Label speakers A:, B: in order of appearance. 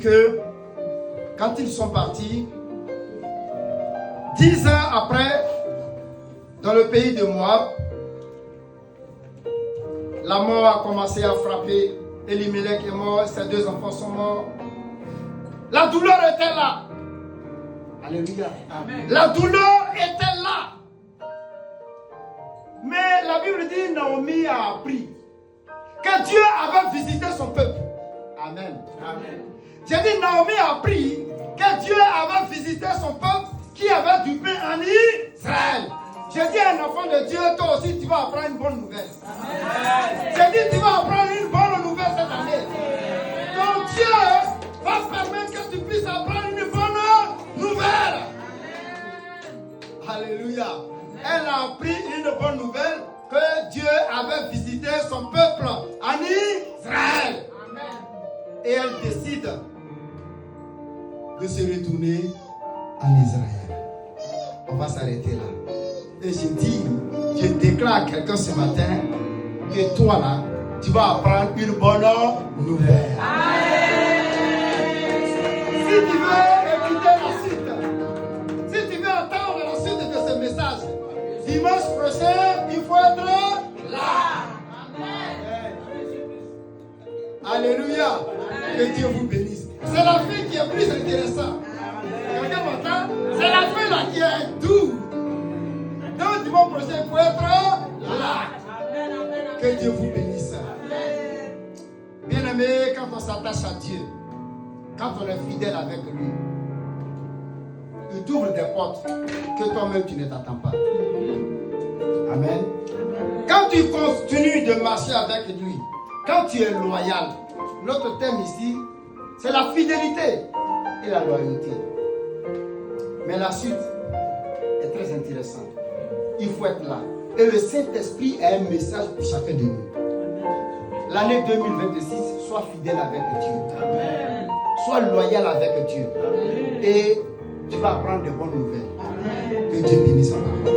A: que quand ils sont partis, 10 ans après, dans le pays de Moab, la mort a commencé à frapper. Elimelech est mort, ses 2 enfants sont morts. La douleur était là. Alléluia. Amen. La douleur était là. Mais la Bible dit, Naomi a appris que Dieu avait visité son peuple. Amen. Amen. J'ai dit, Naomi a appris que Dieu avait visité son peuple qui avait du pain en Israël. J'ai dit à un enfant de Dieu, toi aussi tu vas apprendre une bonne nouvelle. Amen. J'ai dit, tu vas apprendre une bonne nouvelle cette année. Donc Dieu va permettre que tu puisses apprendre une bonne nouvelle. Alléluia. Elle a appris une bonne nouvelle que Dieu avait visité son peuple en Israël. Amen. Et elle décide de se retourner en Israël. On va s'arrêter là. Et je déclare à quelqu'un ce matin que toi là, tu vas apprendre une bonne nouvelle. Amen. Si tu veux écouter la suite, si tu veux entendre la suite de ce message, dimanche prochain, il faut être là. Amen. Alléluia. Que Dieu vous bénisse. C'est la fin qui est plus intéressante. Quelqu'un m'entend? C'est la fin là qui est douce. Donc dimanche prochain, il faut être là. Que Dieu vous bénisse. Bien-aimé, quand on s'attache à Dieu, quand on est fidèle avec lui, il t'ouvre des portes que toi-même tu ne t'attends pas. Amen. Quand tu continues de marcher avec lui, quand tu es loyal, notre thème ici, c'est la fidélité et la loyauté. Mais la suite est très intéressante. Il faut être là. Et le Saint-Esprit a un message pour chacun de nous. L'année 2026, sois fidèle avec Dieu. Amen. Sois loyal avec Dieu. Amen. Et tu vas apprendre de bonnes nouvelles. Amen. Que Dieu bénisse en parole.